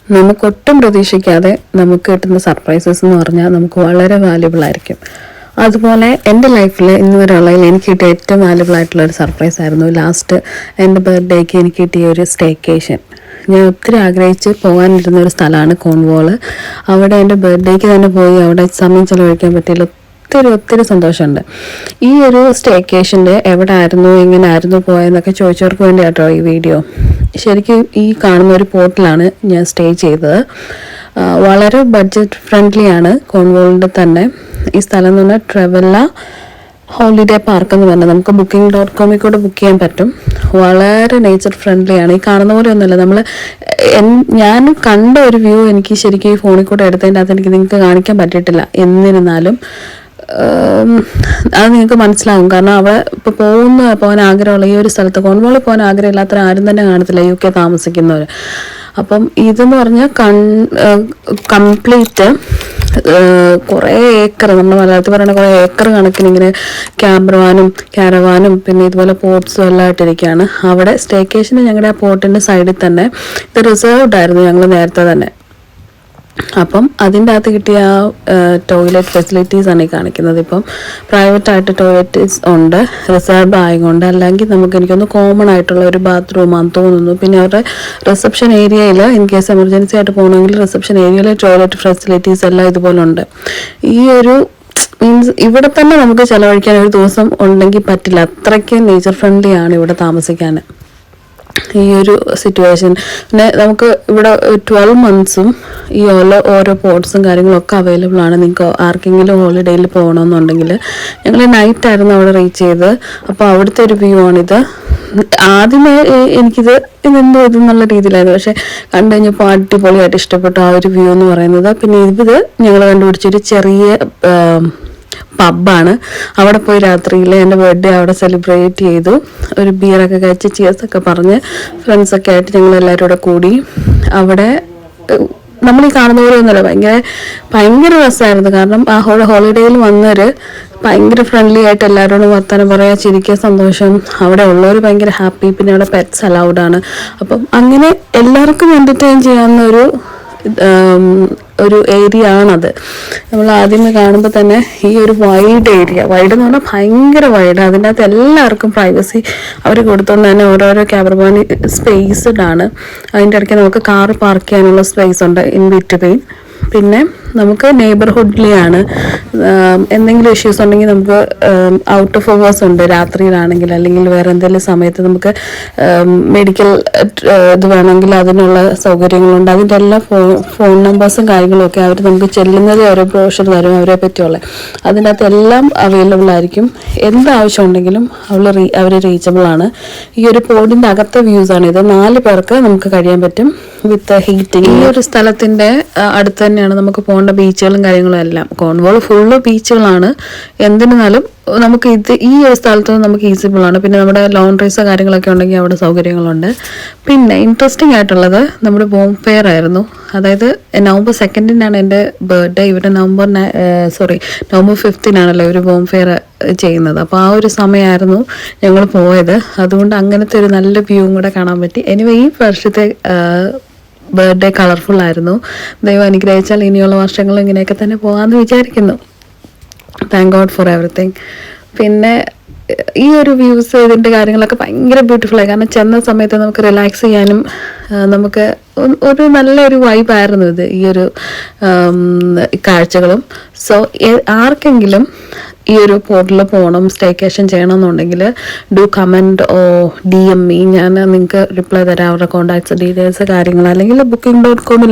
നമുക്കൊട്ടും പ്രതീക്ഷിക്കാതെ നമുക്ക് കിട്ടുന്ന സർപ്രൈസസ് എന്ന് പറഞ്ഞാൽ നമുക്ക് വളരെ വാല്യുബിൾ ആയിരിക്കും. അതുപോലെ എൻ്റെ ലൈഫിൽ ഇന്ന് വരെയുള്ളതിൽ എനിക്ക് കിട്ടിയ ഏറ്റവും വാല്യുബിൾ ആയിട്ടുള്ള ഒരു സർപ്രൈസ് ആയിരുന്നു ലാസ്റ്റ് എൻ്റെ ബർത്ത്ഡേക്ക് എനിക്ക് കിട്ടിയ ഒരു സ്റ്റേക്കേഷൻ. ഞാൻ ഒത്തിരി ആഗ്രഹിച്ച് പോകാനിരുന്ന ഒരു സ്ഥലമാണ് കോൺവോൾ. അവിടെ എൻ്റെ ബർത്ത്ഡേക്ക് തന്നെ പോയി അവിടെ സമയം ചിലവഴിക്കാൻ പറ്റിയല്ലോ. ഒത്തിരി സന്തോഷമുണ്ട്. ഈ ഒരു സ്റ്റേക്കേഷൻ്റെ എവിടെ ആയിരുന്നു, എങ്ങനെ ആയിരുന്നു പോയെന്നൊക്കെ ചോദിച്ചവർക്ക് വേണ്ടി കേട്ടോ ഈ വീഡിയോ. ശരിക്കും ഈ കാണുന്ന ഒരു പോർട്ടിലാണ് ഞാൻ സ്റ്റേ ചെയ്തത്. വളരെ ബഡ്ജറ്റ് ഫ്രണ്ട്ലി ആണ് കോൺവോളിൻ്റെ തന്നെ. ഈ സ്ഥലം എന്ന് പറഞ്ഞാൽ ട്രെവല്ല ഹോളിഡേ പാർക്ക് എന്ന് പറഞ്ഞാൽ നമുക്ക് booking.com കൂടെ ബുക്ക് ചെയ്യാൻ പറ്റും. വളരെ നേച്ചർ ഫ്രണ്ട്ലി ആണ്. ഈ കാണുന്ന പോലെ ഒന്നുമല്ല. ഞാൻ കണ്ട ഒരു വ്യൂ എനിക്ക് ശരിക്കും ഈ ഫോണിൽ കൂടെ എടുത്തതിൻ്റെ അകത്ത് എനിക്ക് നിങ്ങൾക്ക് കാണിക്കാൻ പറ്റിയിട്ടില്ല. എന്നിരുന്നാലും അത് നിങ്ങൾക്ക് മനസ്സിലാവും. കാരണം അവിടെ ഇപ്പോൾ പോകാൻ ആഗ്രഹമുള്ള ഈ ഒരു സ്ഥലത്ത് കോൺവോളിൽ പോകാൻ ആഗ്രഹമില്ലാത്ത ആരും തന്നെ കാണത്തില്ല UK താമസിക്കുന്നവർ. അപ്പം ഇതെന്ന് പറഞ്ഞാൽ കംപ്ലീറ്റ് കുറേ ഏക്കർ, നമ്മൾ മലയാളത്തിൽ പറയുന്ന കുറേ ഏക്കർ കണക്കിന് ഇങ്ങനെ ക്യാരവാനും പിന്നെ ഇതുപോലെ പോർട്ട്സും എല്ലാം ആയിട്ടിരിക്കുകയാണ്. അവിടെ സ്റ്റേക്കേഷന് ഞങ്ങളുടെ ആ പോർട്ടിൻ്റെ സൈഡിൽ തന്നെ ഇത് റിസർവ്ഡ് ആയിരുന്നു ഞങ്ങൾ നേരത്തെ തന്നെ. അപ്പം അതിൻ്റെ അകത്ത് കിട്ടിയ ടോയ്ലറ്റ് ഫെസിലിറ്റീസ് ആണ് ഈ കാണിക്കുന്നത്. ഇപ്പം പ്രൈവറ്റായിട്ട് ടോയ്ലറ്റ്സ് ഉണ്ട് റിസർവ്ഡ് ആയതുകൊണ്ട്. അല്ലെങ്കിൽ എനിക്കൊന്ന് കോമൺ ആയിട്ടുള്ള ഒരു ബാത്റൂമാണെന്ന് തോന്നുന്നു. പിന്നെ അവരുടെ റിസപ്ഷൻ ഏരിയയിൽ ഇൻ കേസ് എമർജൻസി ആയിട്ട് പോകണമെങ്കിൽ റിസപ്ഷൻ ഏരിയയിൽ ടോയ്ലറ്റ് ഫെസിലിറ്റീസ് എല്ലാം ഇതുപോലെ ഉണ്ട്. ഈ ഒരു മീൻസ് ഇവിടെ തന്നെ നമുക്ക് ചിലവഴിക്കാൻ ഒരു ദിവസം ഉണ്ടെങ്കിൽ പറ്റില്ല. അത്രയ്ക്ക് നേച്ചർ ഫ്രണ്ട്ലി ആണ് ഇവിടെ താമസിക്കാൻ ഈ ഒരു സിറ്റുവേഷൻ. പിന്നെ നമുക്ക് ഇവിടെ 12 months ഈ ഓരോ പോർട്ട്സും കാര്യങ്ങളൊക്കെ അവൈലബിൾ ആണ്. നിങ്ങൾക്ക് ആർക്കെങ്കിലും ഹോളിഡേയിൽ പോകണമെന്നുണ്ടെങ്കിൽ. ഞങ്ങൾ നൈറ്റായിരുന്നു അവിടെ റീച്ച് ചെയ്ത്. അപ്പോൾ അവിടുത്തെ ഒരു വ്യൂ ആണിത്. ആദ്യമേ എനിക്കിത് ഇതെന്നുള്ള രീതിയിലായിരുന്നു. പക്ഷെ കണ്ടു കഴിഞ്ഞപ്പോൾ അടിപൊളിയായിട്ട് ഇഷ്ടപ്പെട്ടു ആ ഒരു വ്യൂ എന്ന് പറയുന്നത്. പിന്നെ ഇത് ഞങ്ങൾ കണ്ടുപിടിച്ചൊരു ചെറിയ പബ്ബാണ്. അവിടെ പോയി രാത്രിയിൽ എൻ്റെ ബർത്ത്ഡേ അവിടെ സെലിബ്രേറ്റ് ചെയ്തു. ഒരു ബിയറൊക്കെ കഴിച്ച് ചിയേഴ്സൊക്കെ പറഞ്ഞ് ഫ്രണ്ട്സൊക്കെ ആയിട്ട് ഞങ്ങളെല്ലാവരും കൂടെ കൂടി. അവിടെ നമ്മൾ ഈ കാണുന്ന പോലെ ഒന്നുമല്ല, ഭയങ്കര രസമായിരുന്നു. കാരണം ആ ഹോളിഡേയിൽ വന്നവർ ഭയങ്കര ഫ്രണ്ട്ലി ആയിട്ട് എല്ലാവരോടും വർത്താനം പറയുക, ചിരിക്കുക, സന്തോഷം. അവിടെ ഉള്ളവർ ഭയങ്കര ഹാപ്പി. പിന്നെ അവിടെ പെറ്റ്സ് അലൗഡാണ്. അപ്പം അങ്ങനെ എല്ലാവർക്കും എൻ്റർടൈൻ ചെയ്യാവുന്ന ഒരു ഏരിയ ആണത്. നമ്മൾ ആദ്യമേ കാണുമ്പോൾ തന്നെ ഈ ഒരു വൈഡ് എന്ന് പറഞ്ഞാൽ ഭയങ്കര വൈഡ്. അതിൻ്റെ അകത്ത് എല്ലാവർക്കും പ്രൈവസി അവർ കൊടുത്തുകൊണ്ട് തന്നെ ഓരോരോ ക്യാബർബാൻ സ്പേസ്ഡ് ആണ്. അതിൻ്റെ ഇടയ്ക്ക് നമുക്ക് കാർ പാർക്ക് ചെയ്യാനുള്ള സ്പേസ് ഉണ്ട് ഇൻ ബിറ്റ്വീൻ. പിന്നെ നമുക്ക് നെയ്ബർഹുഡിലെയാണ്. എന്തെങ്കിലും ഇഷ്യൂസ് ഉണ്ടെങ്കിൽ നമുക്ക് ഔട്ട് ഓഫ് അവേഴ്സ് ഉണ്ട് രാത്രിയിലാണെങ്കിൽ, അല്ലെങ്കിൽ വേറെ എന്തെങ്കിലും സമയത്ത് നമുക്ക് മെഡിക്കൽ ഇത് വേണമെങ്കിൽ അതിനുള്ള സൗകര്യങ്ങളുണ്ട്. അതിൻ്റെ എല്ലാ ഫോൺ നമ്പേഴ്സും കാര്യങ്ങളൊക്കെ അവർ നമുക്ക് ചെല്ലുന്നത് ഓരോ ബ്രോഷർ തരും അവരെ പറ്റിയുള്ള. അതിൻ്റെ അകത്ത് എല്ലാം അവൈലബിൾ ആയിരിക്കും. എന്താവശ്യം ഉണ്ടെങ്കിലും അവർ റീച്ചബിൾ ആണ്. ഈ ഒരു പോഡിൻ്റെ അകത്തെ വ്യൂസാണ് ഇത്. 4 പേർക്ക് നമുക്ക് കഴിയാൻ പറ്റും വിത്ത് ഹീറ്റിംഗ്. ഈ ഒരു സ്ഥലത്തിൻ്റെ അടുത്ത് തന്നെയാണ് നമുക്ക് പോകേണ്ട ബീച്ചുകളും കാര്യങ്ങളും എല്ലാം. കോൺവോൾ ഫുള്ള് ബീച്ചുകളാണ്. എന്നിരുന്നാലും നമുക്ക് ഈ ഒരു സ്ഥലത്ത് നമുക്ക് ഈസിബിൾ ആണ്. പിന്നെ നമ്മുടെ ലോണ്ട്രീസോ കാര്യങ്ങളൊക്കെ ഉണ്ടെങ്കിൽ അവിടെ സൗകര്യങ്ങളുണ്ട്. പിന്നെ ഇൻട്രസ്റ്റിംഗ് ആയിട്ടുള്ളത് നമ്മുടെ ബോം ഫെയർ ആയിരുന്നു. അതായത് November 2 എൻ്റെ ബർത്ത്ഡേ. ഇവിടെ November 5 ഒരു ബോം ഫെയർ ചെയ്യുന്നത്. അപ്പോൾ ആ ഒരു സമയമായിരുന്നു ഞങ്ങൾ പോയത്. അതുകൊണ്ട് അങ്ങനത്തെ ഒരു നല്ല വ്യൂവും കൂടെ കാണാൻ പറ്റി. എനിവേ ഈ വർഷത്തെ ബർത്ത്ഡേ കളർഫുൾ ആയിരുന്നു. ദൈവം അനുഗ്രഹിച്ചാൽ ഇനിയുള്ള വർഷങ്ങൾ ഇങ്ങനെയൊക്കെ തന്നെ പോകാമെന്ന് വിചാരിക്കുന്നു. Thank God four everything. പിന്നെ ഈ ഒരു വ്യൂസ് ഇതിൻ്റെ കാര്യങ്ങളൊക്കെ ഭയങ്കര ബ്യൂട്ടിഫുള്ളായി. കാരണം ചെന്ന സമയത്ത് നമുക്ക് റിലാക്സ് ചെയ്യാനും നമുക്ക് ഒരു നല്ലൊരു വൈബായിരുന്നു ഇത്, ഈ ഒരു കാഴ്ചകളും. സോ ആർക്കെങ്കിലും ഈ ഒരു പോർട്ടിൽ പോകണം, സ്റ്റേക്കേഷൻ ചെയ്യണമെന്നുണ്ടെങ്കിൽ do comment or DM me. ഞാൻ നിങ്ങൾക്ക് റിപ്ലൈ തരാം അവരുടെ കോൺടാക്ട്സ് ഡീറ്റെയിൽസ് കാര്യങ്ങൾ. അല്ലെങ്കിൽ booking.com